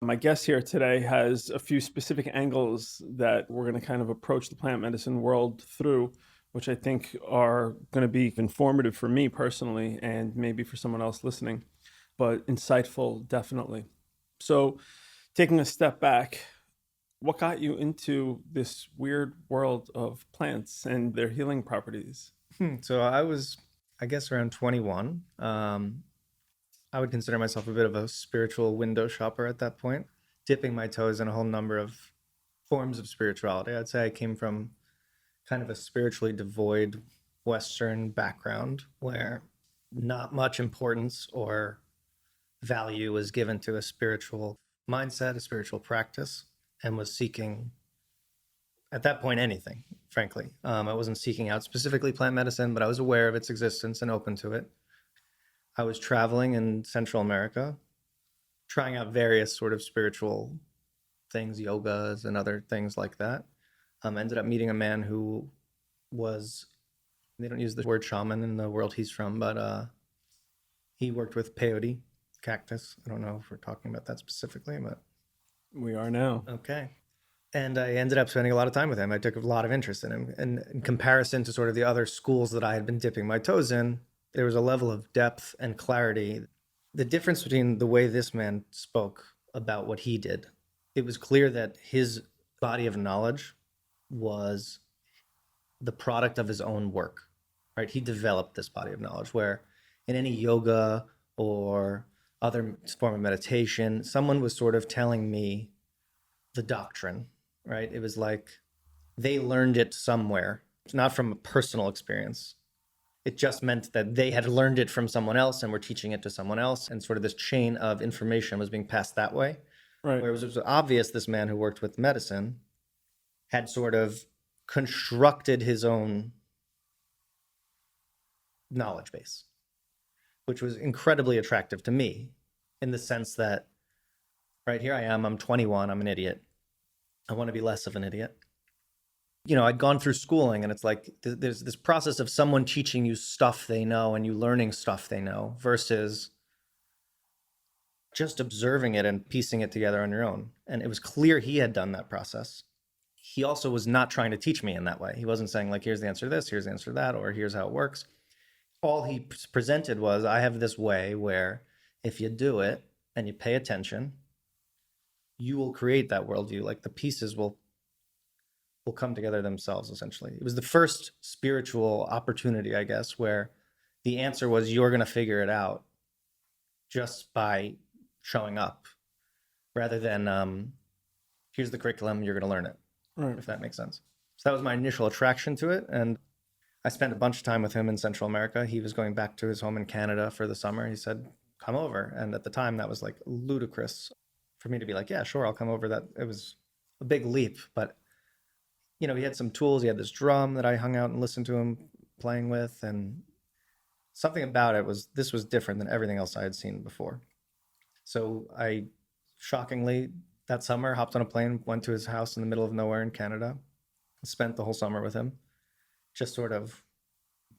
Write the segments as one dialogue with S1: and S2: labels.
S1: My guest here today has a few specific angles that we're going to kind of approach the plant medicine world through, which I think are going to be informative for me personally and maybe for someone else listening, but insightful, definitely. So, taking a step back, what got you into this weird world of plants and their healing properties?
S2: So I was, I guess, around 21. I would consider myself a bit of a spiritual window shopper at that point, dipping my toes in a whole number of forms of spirituality. I'd say I came from kind of a spiritually devoid Western background where not much importance or value was given to a spiritual mindset, a spiritual practice, and was seeking at that point anything, frankly. I wasn't seeking out specifically plant medicine, but I was aware of its existence and open to it. I was traveling in Central America, trying out various sort of spiritual things, yogas and other things like that. Ended up meeting a man who was, they don't use the word shaman in the world he's from, but he worked with peyote, cactus. I don't know if we're talking about that specifically, but
S1: We are now.
S2: okay. And I ended up spending a lot of time with him. I took a lot of interest in him. And in comparison to sort of the other schools that I had been dipping my toes in, there was a level of depth and clarity. The difference between the way this man spoke about what he did, it was clear that his body of knowledge was the product of his own work, right? He developed this body of knowledge where in any yoga or other form of meditation, someone was sort of telling me the doctrine, right? It was like they learned it somewhere, not from a personal experience. It just meant that they had learned it from someone else and were teaching it to someone else. And sort of this chain of information was being passed that way.
S1: Right.
S2: Where it was obvious this man who worked with medicine had sort of constructed his own knowledge base, which was incredibly attractive to me in the sense that, right here I am, I'm 21, I'm an idiot. I want to be less of an idiot. I'd gone through schooling and it's like there's this process of someone teaching you stuff they know and you learning stuff they know versus just observing it and piecing it together on your own. And it was clear he had done that process. He also was not trying to teach me in that way. He wasn't saying like, here's the answer to this, here's the answer to that, or here's how it works. All he presented was, I have this way where if you do it and you pay attention, you will create that worldview. Like the pieces will come together themselves, essentially. It was the first spiritual opportunity, I guess, where the answer was you're going to figure it out just by showing up rather than here's the curriculum, you're going to learn it,
S1: Right.
S2: if that makes sense. So that was my initial attraction to it. And I spent a bunch of time with him in Central America. He was going back to his home in Canada for the summer. He said, come over. And at the time, that was like ludicrous for me to be like, yeah, sure, I'll come over. That it was a big leap, but he had some tools. He had this drum that I hung out and listened to him playing with, and something about it was this was different than everything else I had seen before. So I shockingly that summer hopped on a plane, went to his house in the middle of nowhere in Canada, spent the whole summer with him, just sort of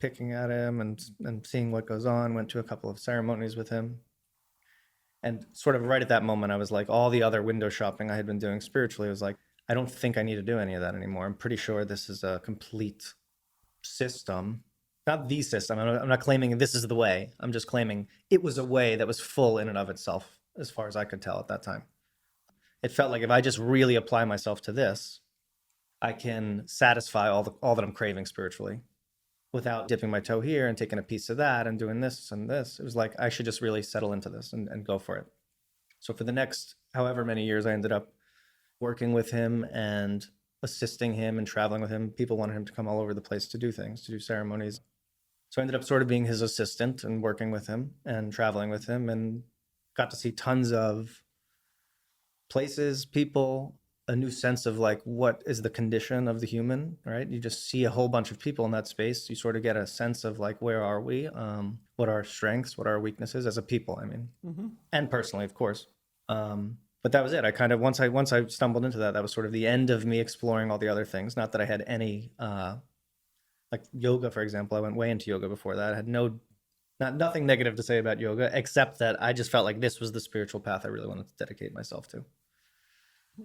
S2: picking at him and seeing what goes on. Went to a couple of ceremonies with him. And sort of right at that moment, I was like, all the other window shopping I had been doing spiritually was like, I don't think I need to do any of that anymore. I'm pretty sure this is a complete system. Not the system. I'm not claiming this is the way. I'm just claiming it was a way that was full in and of itself, as far as I could tell at that time. It felt like if I just really apply myself to this, I can satisfy all that I'm craving spiritually without dipping my toe here and taking a piece of that and doing this and this. It was like I should just really settle into this and go for it. So for the next however many years, I ended up working with him and assisting him and traveling with him. People wanted him to come all over the place to do things, to do ceremonies. So I ended up sort of being his assistant and working with him and traveling with him and got to see tons of places, people, a new sense of like what is the condition of the human, right? You just see a whole bunch of people in that space. You sort of get a sense of like, where are we? What are our strengths? What are our weaknesses as a people? I mean, and personally, of course. But that was it. I kind of once I stumbled into that, that was sort of the end of me exploring all the other things. Not that I had any like yoga, for example. I went way into yoga before that. I had no Nothing negative to say about yoga, except that I just felt like this was the spiritual path I really wanted to dedicate myself to.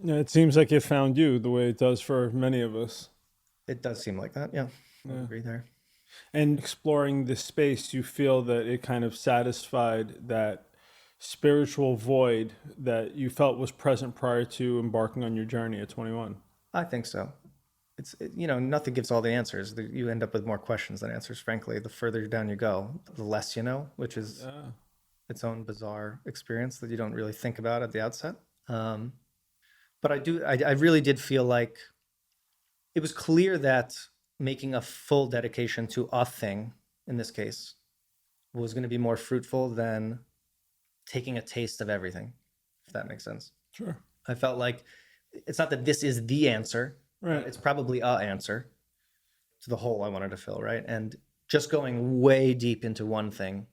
S1: Yeah, it seems like it found you the way it does for many of us.
S2: It does seem like that. Yeah, I
S1: Yeah.
S2: agree there.
S1: And exploring this space, you feel that it kind of satisfied that spiritual void that you felt was present prior to embarking on your journey at 21.
S2: I think so. Nothing gives all the answers. You end up with more questions than answers, frankly. The further down you go, the less you know, which is
S1: Yeah.
S2: its own bizarre experience that you don't really think about at the outset. Um, but I really did feel like it was clear that making a full dedication to a thing, in this case, was going to be more fruitful than taking a taste of everything, if that makes sense.
S1: Sure.
S2: I felt like it's not that this is the answer,
S1: Right.
S2: it's probably a answer to the hole I wanted to fill, right? And just going way deep into one thing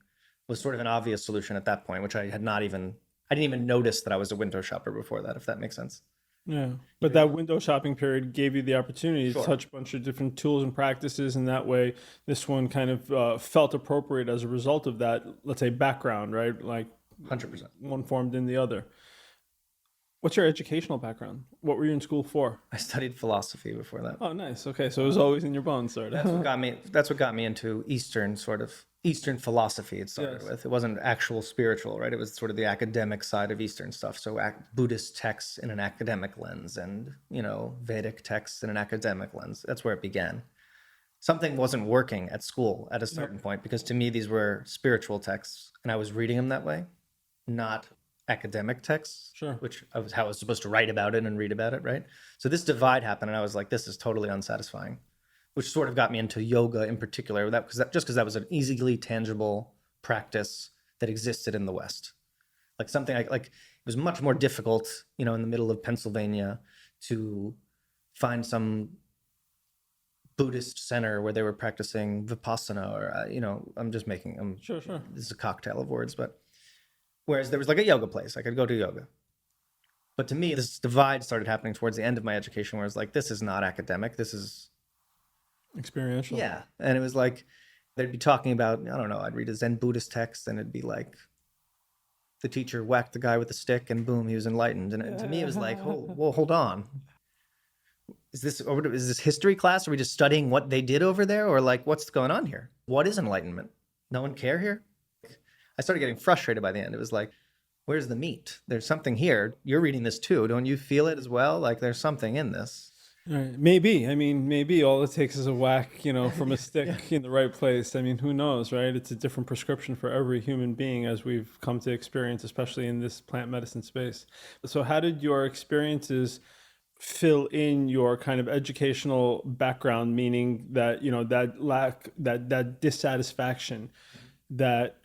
S2: was sort of an obvious solution at that point, which I didn't even notice that I was a window shopper before that, if that makes sense.
S1: Yeah. But that window shopping period gave you the opportunity to
S2: Sure.
S1: touch a bunch of different tools and practices. And that way, this one kind of felt appropriate as a result of that, let's say, background, right? Like
S2: 100%.
S1: one formed in the other. What's your educational background? What were you in school for?
S2: I studied philosophy before that.
S1: Oh, nice. Okay. So it was always in your bones, sort
S2: That's
S1: of.
S2: what got me into Eastern philosophy. It started
S1: Yes.
S2: with. It wasn't actual spiritual, right? It was sort of the academic side of Eastern stuff. So Buddhist texts in an academic lens, and Vedic texts in an academic lens. That's where it began. Something wasn't working at school at a certain point, because to me these were spiritual texts, and I was reading them that way, not academic texts,
S1: Sure.
S2: which was how I was supposed to write about it and read about it, right? So this divide happened, and I was like, this is totally unsatisfying, which sort of got me into yoga in particular, because that was an easily tangible practice that existed in the West. Like something like it was much more difficult, in the middle of Pennsylvania, to find some Buddhist center where they were practicing Vipassana, or
S1: Sure.
S2: this is a cocktail of words, but whereas there was like a yoga place, I could go to yoga. But to me, this divide started happening towards the end of my education, where it's like, this is not academic, this is
S1: Experiential.
S2: yeah. And it was like they'd be talking about, I don't know, I'd read a Zen Buddhist text, and it'd be like the teacher whacked the guy with a stick and boom, he was enlightened. And to me, it was like, hold on. Is this history class? Are we just studying what they did over there? Or like, what's going on here? What is enlightenment? No one care here? I started getting frustrated by the end. It was like, where's the meat? There's something here. You're reading this too. Don't you feel it as well? Like there's something in this.
S1: Right. Maybe. I mean, maybe all it takes is a whack, from a stick in the right place. I mean, who knows, right? It's a different prescription for every human being, as we've come to experience, especially in this plant medicine space. So how did your experiences fill in your kind of educational background, meaning that, that lack, that dissatisfaction that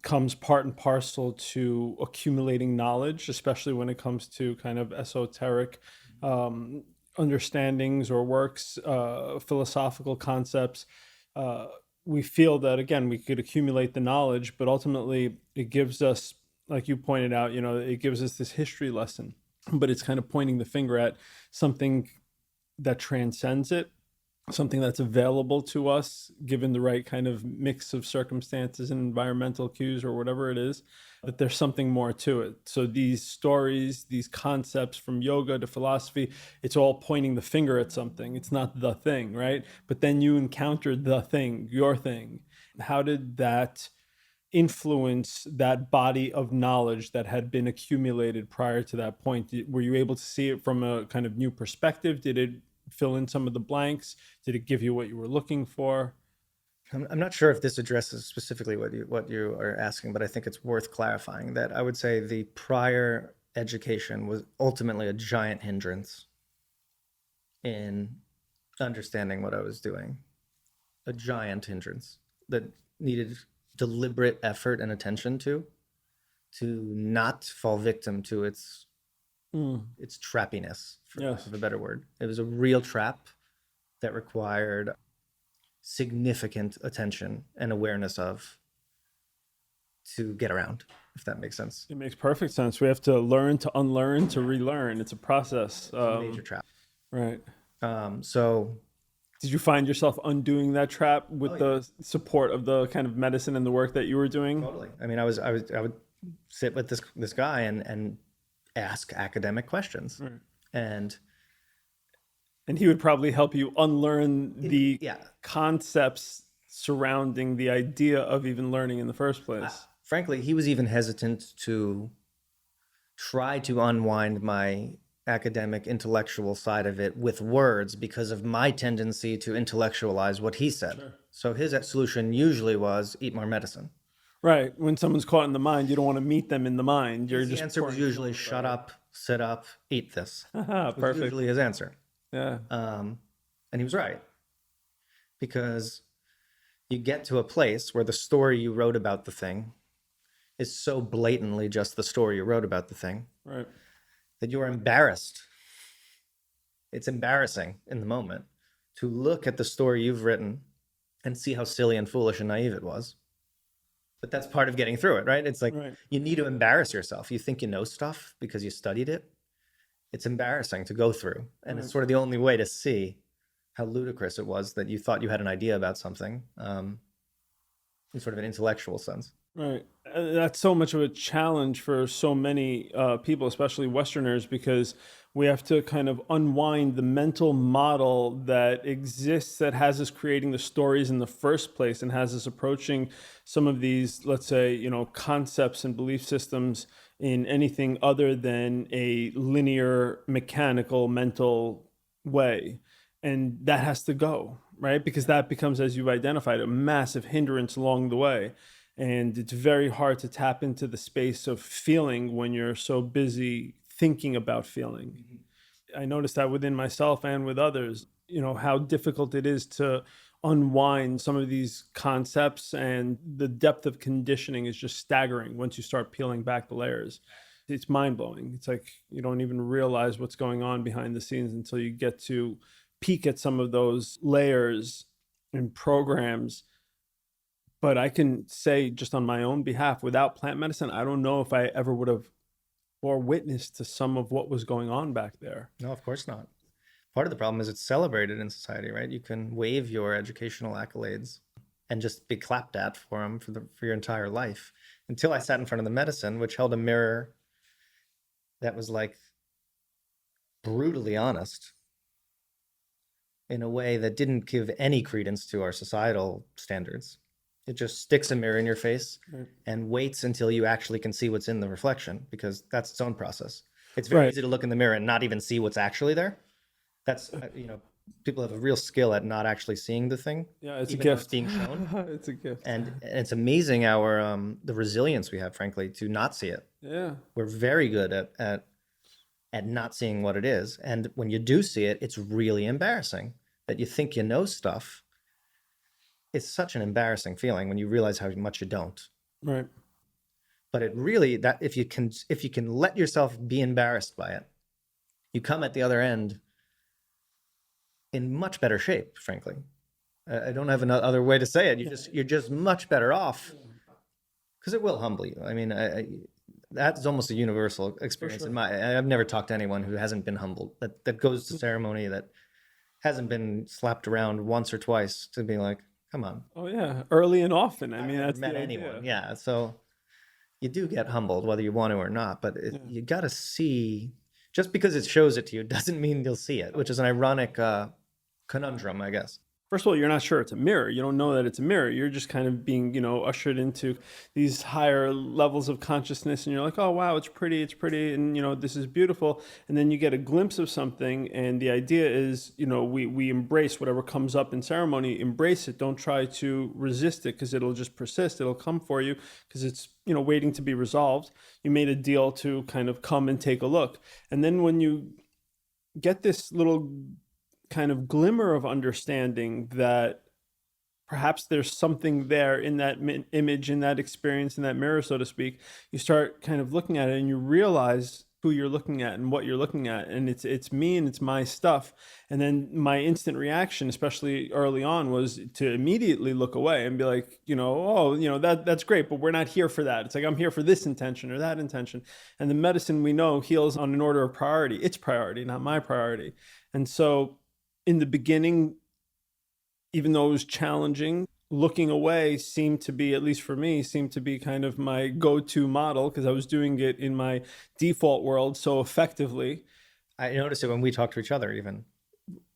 S1: comes part and parcel to accumulating knowledge, especially when it comes to kind of esoteric understandings or works, philosophical concepts. We feel that, again, we could accumulate the knowledge, but ultimately it gives us, like you pointed out, it gives us this history lesson, but it's kind of pointing the finger at something that transcends it, something that's available to us given the right kind of mix of circumstances and environmental cues or whatever it is, that there's something more to it. So these stories, these concepts, from yoga to philosophy, it's all pointing the finger at something. It's not the thing, right? But then you encountered the thing, your thing. How did that influence that body of knowledge that had been accumulated prior to that point? Were you able to see it from a kind of new perspective? Did it fill in some of the blanks? Did it give you what you were looking for?
S2: I'm not sure if this addresses specifically what you are asking, but I think it's worth clarifying that I would say the prior education was ultimately a giant hindrance in understanding what I was doing. A giant hindrance that needed deliberate effort and attention to not fall victim to its trappiness, for lack
S1: Yes.
S2: of a better word. It was a real trap that required significant attention and awareness of to get around, if that makes sense.
S1: It makes perfect sense. We have to learn to unlearn to relearn. It's a process.
S2: Major trap.
S1: Right.
S2: So
S1: Did you find yourself undoing that trap
S2: Oh
S1: with
S2: yeah,
S1: the support of the kind of medicine and the work that you were doing?
S2: totally. I mean, I would sit with this guy and ask academic questions,
S1: Right.
S2: and
S1: And he would probably help you unlearn the
S2: yeah,
S1: concepts surrounding the idea of even learning in the first place.
S2: frankly, he was even hesitant to try to unwind my academic intellectual side of it with words because of my tendency to intellectualize what he said.
S1: Sure.
S2: So his solution usually was eat more medicine.
S1: Right. When someone's caught in the mind, you don't want to meet them in the mind. You're
S2: His
S1: just
S2: answer was
S1: pouring
S2: usually
S1: fuel
S2: shut
S1: fire.
S2: up, sit up, eat this.
S1: Haha,
S2: Was
S1: perfect.
S2: usually his answer.
S1: Yeah.
S2: And he was right, because you get to a place where the story you wrote about the thing is so blatantly just the story you wrote about the thing
S1: Right.
S2: that you're embarrassed. It's embarrassing in the moment to look at the story you've written and see how silly and foolish and naive it was. But that's part of getting through it, right? It's like
S1: Right.
S2: you need to embarrass yourself. You think you know stuff because you studied it. It's embarrassing to go through. And it's
S1: Right.
S2: sort of the only way to see how ludicrous it was that you thought you had an idea about something, in sort of an intellectual sense.
S1: Right. That's so much of a challenge for so many people, especially Westerners, because we have to kind of unwind the mental model that exists that has us creating the stories in the first place and has us approaching some of these, let's say, concepts and belief systems in anything other than a linear, mechanical, mental way. And that has to go, right? Because that becomes, as you've identified, a massive hindrance along the way. And it's very hard to tap into the space of feeling when you're so busy thinking about feeling. I noticed that within myself and with others, how difficult it is to unwind some of these concepts, and the depth of conditioning is just staggering once you start peeling back the layers. It's mind blowing. It's like you don't even realize what's going on behind the scenes until you get to peek at some of those layers and programs. But I can say just on my own behalf, without plant medicine, I don't know if I ever would have bore witness to some of what was going on back there.
S2: No, of course not. Part of the problem is it's celebrated in society, right? You can wave your educational accolades and just be clapped at for them for your entire life. Until I sat in front of the medicine, which held a mirror that was like brutally honest in a way that didn't give any credence to our societal standards. It just sticks a mirror in your face
S1: Right.
S2: and waits until you actually can see what's in the reflection, because that's its own process. It's very
S1: Right.
S2: easy to look in the mirror and not even see what's actually there. That's, people have a real skill at not actually seeing the thing,
S1: Yeah, it's a
S2: even though it's
S1: gift.
S2: being shown.
S1: It's a gift.
S2: And it's amazing our the resilience we have, frankly, to not see it.
S1: Yeah.
S2: We're very good at not seeing what it is. And when you do see it, it's really embarrassing that you think you know stuff. It's such an embarrassing feeling when you realize how much you don't.
S1: Right.
S2: But it really, that if you can let yourself be embarrassed by it, you come at the other end in much better shape, frankly. I don't have another way to say it. You're just much better off, because it will humble you. I mean, that's almost a universal experience.
S1: sure.
S2: I've never talked to anyone who hasn't been humbled, that goes to ceremony, that hasn't been slapped around once or twice to be like, come on.
S1: Oh yeah, early and often. I mean,
S2: I've
S1: that's
S2: never met
S1: the idea.
S2: anyone. Yeah. So you do get humbled whether you want to or not, but you got to see, just because it shows it to you doesn't mean you'll see it, which is an ironic conundrum, I guess.
S1: First of all, you're not sure it's a mirror. You don't know that it's a mirror. You're just kind of being, ushered into these higher levels of consciousness, and you're like, oh, wow, it's pretty, and, this is beautiful. And then you get a glimpse of something, and the idea is, we embrace whatever comes up in ceremony, embrace it. Don't try to resist it, because it'll just persist. It'll come for you because it's, waiting to be resolved. You made a deal to kind of come and take a look. And then when you get this little kind of glimmer of understanding that perhaps there's something there in that image, in that experience, in that mirror, so to speak, you start kind of looking at it and you realize who you're looking at and what you're looking at, and it's me and it's my stuff. And then my instant reaction, especially early on, was to immediately look away and be like, that's great, but we're not here for that. It's like, I'm here for this intention or that intention. And the medicine, we know, heals on an order of priority. It's priority, not my priority. And so in the beginning, even though it was challenging, looking away seemed to be, at least for me, seemed to be kind of my go-to model because I was doing it in my default world so effectively.
S2: I notice it when we talk to each other even.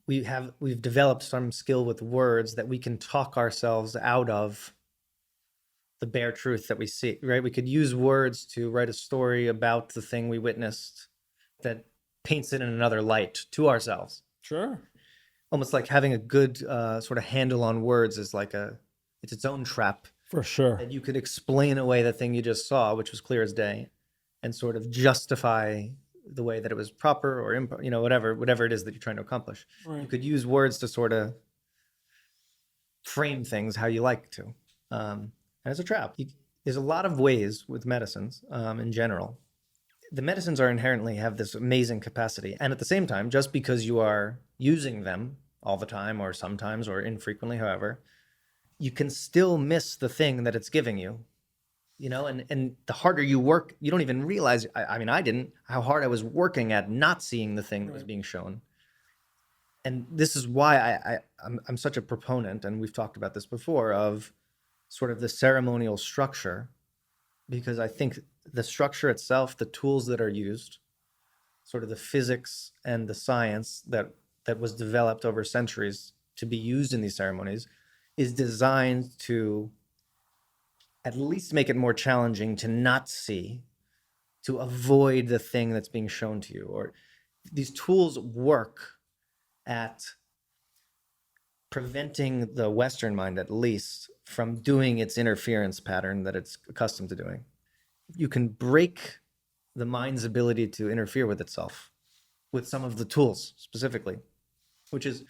S2: We've developed some skill with words that we can talk ourselves out of the bare truth that we see, right? We could use words to write a story about the thing we witnessed that paints it in another light to ourselves.
S1: Sure.
S2: Almost like having a good sort of handle on words is like it's its own trap.
S1: For sure.
S2: That you could explain away the thing you just saw, which was clear as day, and sort of justify the way that it was proper or whatever it is that you're trying to accomplish.
S1: Right.
S2: You could use words to sort of frame things how you like to. And it's a trap. There's a lot of ways with medicines in general. The medicines are inherently have this amazing capacity. And at the same time, just because you are using them all the time or sometimes or infrequently, however, you can still miss the thing that it's giving you. And the harder you work, you don't even realize, I mean, I didn't, how hard I was working at not seeing the thing that was being shown. And this is why I'm such a proponent, and we've talked about this before, of sort of the ceremonial structure, because I think the structure itself, the tools that are used, sort of the physics and the science that was developed over centuries to be used in these ceremonies, is designed to at least make it more challenging to not see, to avoid the thing that's being shown to you. Or these tools work at preventing the Western mind, at least, from doing its interference pattern that it's accustomed to doing. You can break the mind's ability to interfere with itself with some of the tools specifically, which is,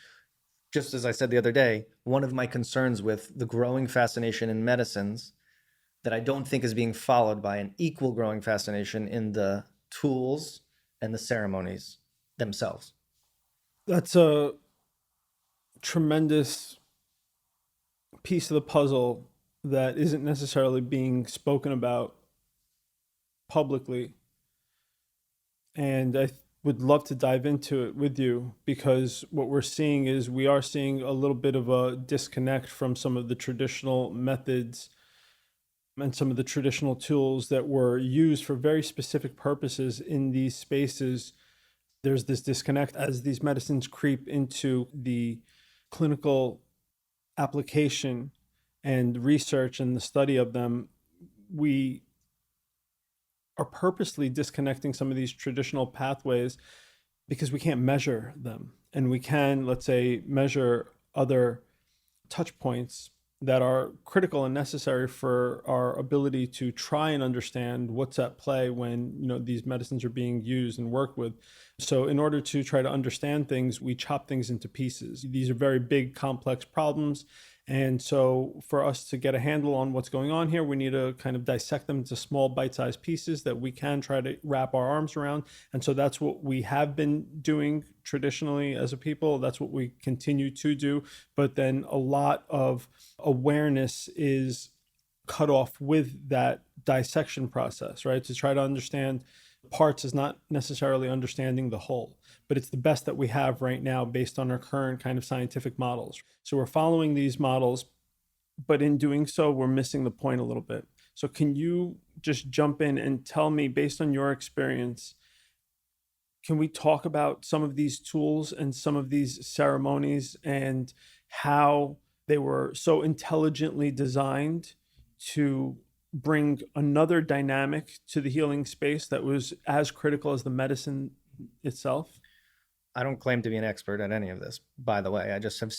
S2: just as I said the other day, one of my concerns with the growing fascination in medicines that I don't think is being followed by an equal growing fascination in the tools and the ceremonies themselves.
S1: That's a tremendous piece of the puzzle that isn't necessarily being spoken about publicly. And I would love to dive into it with you, because what we're seeing is we are seeing a little bit of a disconnect from some of the traditional methods and some of the traditional tools that were used for very specific purposes in these spaces. There's this disconnect as these medicines creep into the clinical application and research and the study of them. We are purposely disconnecting some of these traditional pathways because we can't measure them. And we can, let's say, measure other touch points that are critical and necessary for our ability to try and understand what's at play when these medicines are being used and worked with. So in order to try to understand things, we chop things into pieces. These are very big, complex problems. And so for us to get a handle on what's going on here, we need to kind of dissect them into small bite-sized pieces that we can try to wrap our arms around. And so that's what we have been doing traditionally as a people. That's what we continue to do. But then a lot of awareness is cut off with that dissection process, right? To try to understand parts is not necessarily understanding the whole, but it's the best that we have right now based on our current kind of scientific models. So we're following these models, but in doing so, we're missing the point a little bit. So can you just jump in and tell me, based on your experience, can we talk about some of these tools and some of these ceremonies and how they were so intelligently designed to bring another dynamic to the healing space that was as critical as the medicine itself?
S2: I don't claim to be an expert at any of this, by the way. I just have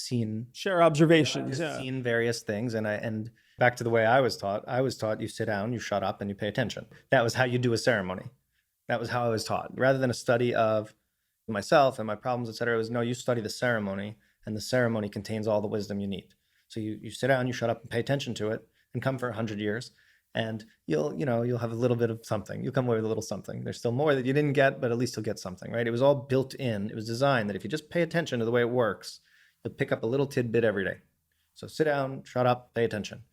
S1: Share observations.
S2: seen various things, and back to the way I was taught. I was taught you sit down, you shut up, and you pay attention. That was how you do a ceremony. That was how I was taught. Rather than a study of myself and my problems, etc., it was no, you study the ceremony, and the ceremony contains all the wisdom you need. So you sit down, you shut up, and pay attention to it, and come for 100 years. And you'll have a little bit of something. You'll come away with a little something. There's still more that you didn't get, but at least you'll get something, right? It was all built in. It was designed that if you just pay attention to the way it works, you'll pick up a little tidbit every day. So sit down, shut up, pay attention.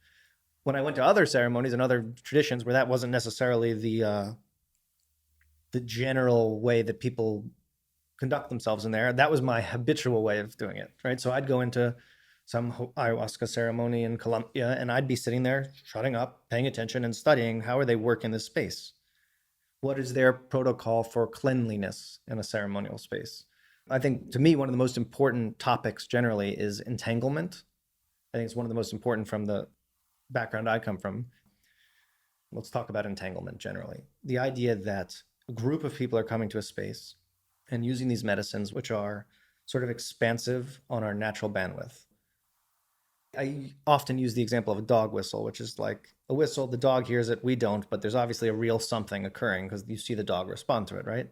S2: When I went to other ceremonies and other traditions where that wasn't necessarily the general way that people conduct themselves in there, that was my habitual way of doing it, right? So I'd go into some ayahuasca ceremony in Colombia, and I'd be sitting there shutting up, paying attention and studying how are they work in this space. What is their protocol for cleanliness in a ceremonial space? I think to me, one of the most important topics generally is entanglement. I think it's one of the most important from the background I come from. Let's talk about entanglement generally. The idea that a group of people are coming to a space and using these medicines, which are sort of expansive on our natural bandwidth. I often use the example of a dog whistle, which is like a whistle, the dog hears it, we don't, but there's obviously a real something occurring because you see the dog respond to it, right?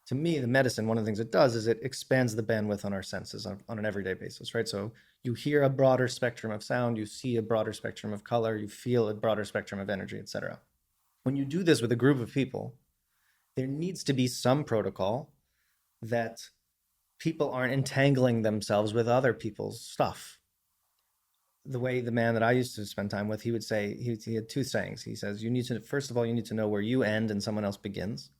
S2: To me, the medicine, one of the things it does is it expands the bandwidth on our senses on an everyday basis, right? So you hear a broader spectrum of sound, you see a broader spectrum of color, you feel a broader spectrum of energy, etc. When you do this with a group of people, there needs to be some protocol that people aren't entangling themselves with other people's stuff. The way the man that I used to spend time with, he would say, he had two sayings. He says, you need to, first of all, you need to know where you end and someone else begins.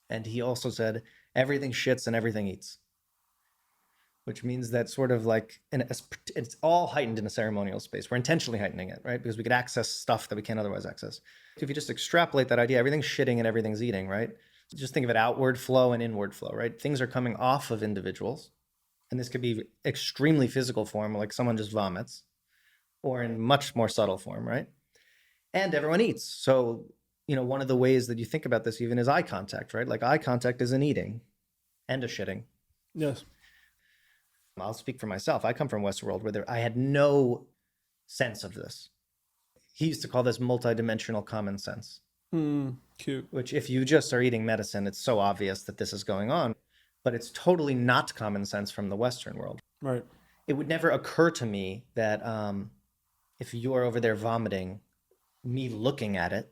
S2: And he also said, everything shits and everything eats, which means that sort of like, it's all heightened in a ceremonial space. We're intentionally heightening it, right? Because we could access stuff that we can't otherwise access. If you just extrapolate that idea, everything's shitting and everything's eating, right? Just think of it outward flow and inward flow, right? Things are coming off of individuals. And this could be extremely physical form, like someone just vomits, or in much more subtle form, right? And everyone eats. So, one of the ways that you think about this even is eye contact, right? Like eye contact is an eating and a shitting.
S1: Yes.
S2: I'll speak for myself. I come from Westworld where I had no sense of this. He used to call this multidimensional common sense.
S1: Cute.
S2: Which if you just are eating medicine, it's so obvious that this is going on, but it's totally not common sense from the Western world.
S1: Right.
S2: It would never occur to me that if you're over there vomiting, me looking at it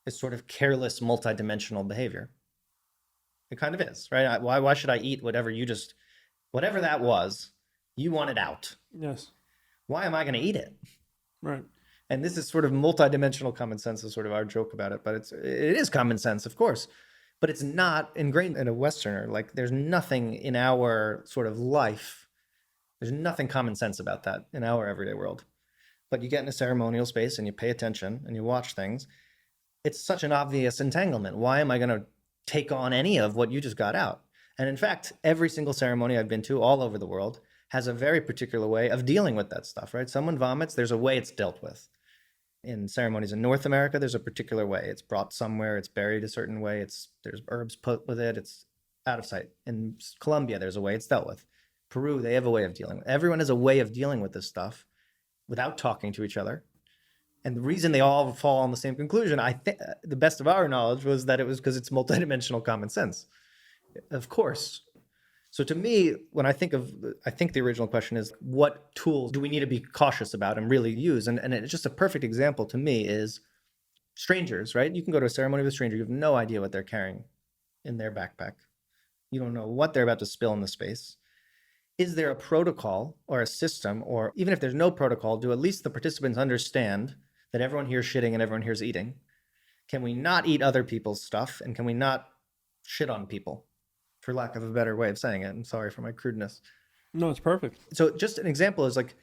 S2: is sort of careless multidimensional behavior. It kind of is, right? Why should I eat whatever that was, you want it out.
S1: Yes.
S2: Why am I going to eat it?
S1: Right.
S2: And this is sort of multidimensional common sense is sort of our joke about it, but it is common sense, of course, but it's not ingrained in a Westerner. Like there's nothing in our sort of life. There's nothing common sense about that in our everyday world. But you get in a ceremonial space and you pay attention and you watch things. It's such an obvious entanglement. Why am I going to take on any of what you just got out? And in fact, every single ceremony I've been to all over the world has a very particular way of dealing with that stuff, right? Someone vomits, there's a way it's dealt with. In ceremonies in North America, there's a particular way. It's brought somewhere, it's buried a certain way, there's herbs put with it, it's out of sight. In Colombia, there's a way it's dealt with. Peru, they have a way of dealing with it. Everyone has a way of dealing with this stuff without talking to each other. And the reason they all fall on the same conclusion, I think, the best of our knowledge, was that it was because it's multidimensional common sense. Of course. So to me, when I think the original question is, what tools do we need to be cautious about and really use? And it's just a perfect example to me is strangers, right? You can go to a ceremony with a stranger. You have no idea what they're carrying in their backpack. You don't know what they're about to spill in the space. Is there a protocol or a system, or even if there's no protocol, do at least the participants understand that everyone here is shitting and everyone here is eating? Can we not eat other people's stuff? And can we not shit on people? For lack of a better way of saying it. I'm sorry for my crudeness.
S1: No, it's perfect.
S2: So just an example is like,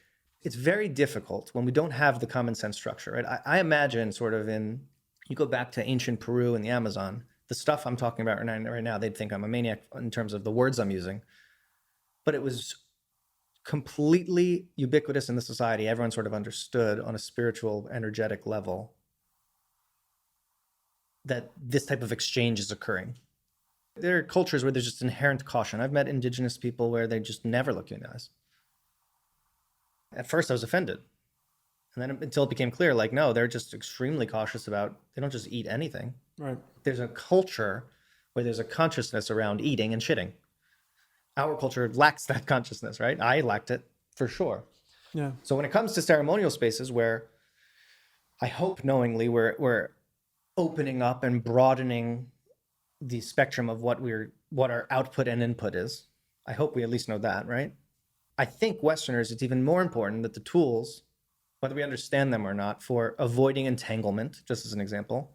S2: it's very difficult when we don't have the common sense structure, right? I imagine sort of you go back to ancient Peru and the Amazon, the stuff I'm talking about right now, they'd think I'm a maniac in terms of the words I'm using. But it was completely ubiquitous in the society. Everyone sort of understood on a spiritual, energetic level that this type of exchange is occurring. There are cultures where there's just inherent caution. I've met indigenous people where they just never look you in the eyes. At first I was offended. And then until it became clear, like, no, they're just extremely cautious they don't just eat anything.
S1: Right.
S2: There's a culture where there's a consciousness around eating and shitting. Our culture lacks that consciousness, right? I lacked it for sure.
S1: Yeah.
S2: So when it comes to ceremonial spaces where I hope knowingly we're opening up and broadening the spectrum of what our output and input is. I hope we at least know that, right? I think Westerners, it's even more important that the tools, whether we understand them or not, for avoiding entanglement, just as an example,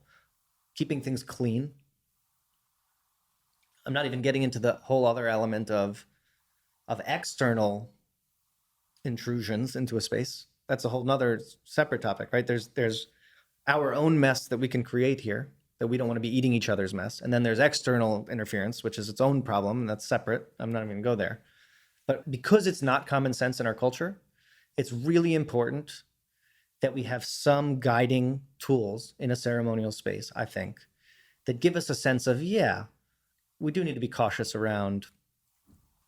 S2: keeping things clean. I'm not even getting into the whole other element of external intrusions into a space. That's a whole nother separate topic, right? There's our own mess that we can create here, that we don't want to be eating each other's mess. And then there's external interference, which is its own problem, and that's separate. I'm not even going to go there. But because it's not common sense in our culture, it's really important that we have some guiding tools in a ceremonial space, I think, that give us a sense of, yeah, we do need to be cautious around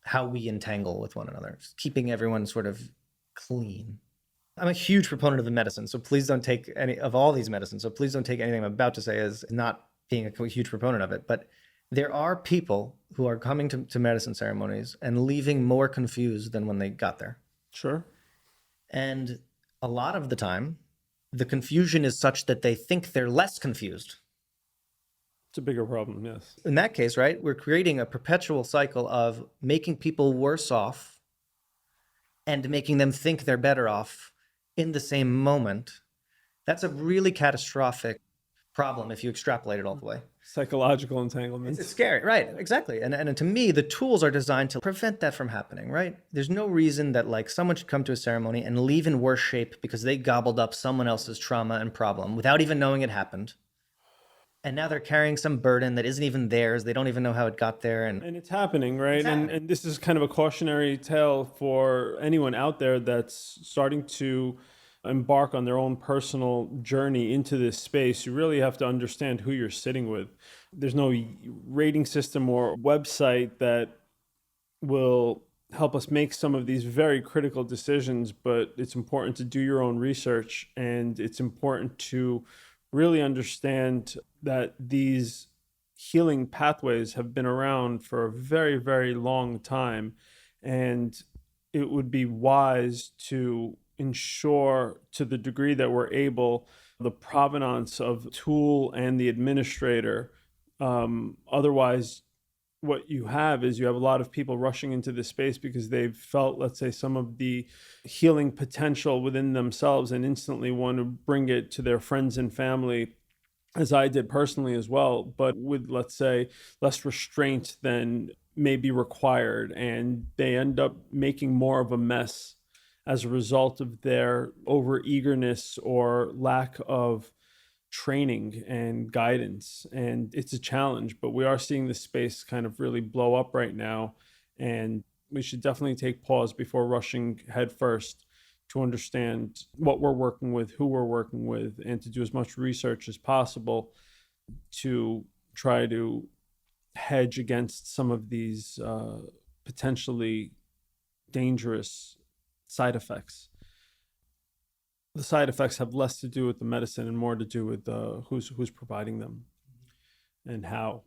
S2: how we entangle with one another, just keeping everyone sort of clean. I'm a huge proponent of the medicine, so please don't take any of all these medicines. So please don't take anything I'm about to say as not being a huge proponent of it. But there are people who are coming to medicine ceremonies and leaving more confused than when they got there.
S1: Sure.
S2: And a lot of the time, the confusion is such that they think they're less confused.
S1: It's a bigger problem, yes.
S2: In that case, right, we're creating a perpetual cycle of making people worse off and making them think they're better off in the same moment. That's a really catastrophic problem if you extrapolate it all the way.
S1: Psychological entanglements.
S2: It's scary, right? Exactly. And to me, the tools are designed to prevent that from happening, right? There's no reason that like someone should come to a ceremony and leave in worse shape because they gobbled up someone else's trauma and problem without even knowing it happened. And now they're carrying some burden that isn't even theirs. They don't even know how it got there.
S1: And it's happening, right?
S2: It's happening.
S1: And this is kind of a cautionary tale for anyone out there that's starting to embark on their own personal journey into this space. You really have to understand who you're sitting with. There's no rating system or website that will help us make some of these very critical decisions, but it's important to do your own research, and it's important to really understand that these healing pathways have been around for a very, very long time, and it would be wise to ensure, to the degree that we're able, the provenance of the tool and the administrator. Otherwise, what you have is you have a lot of people rushing into this space because they've felt, let's say, some of the healing potential within themselves and instantly want to bring it to their friends and family, as I did personally as well, but with, let's say, less restraint than may be required. And they end up making more of a mess as a result of their over-eagerness or lack of training and guidance. And it's a challenge, but we are seeing this space kind of really blow up right now. And we should definitely take pause before rushing headfirst to understand what we're working with, who we're working with, and to do as much research as possible to try to hedge against some of these potentially dangerous side effects. The side effects have less to do with the medicine and more to do with who's providing them and how.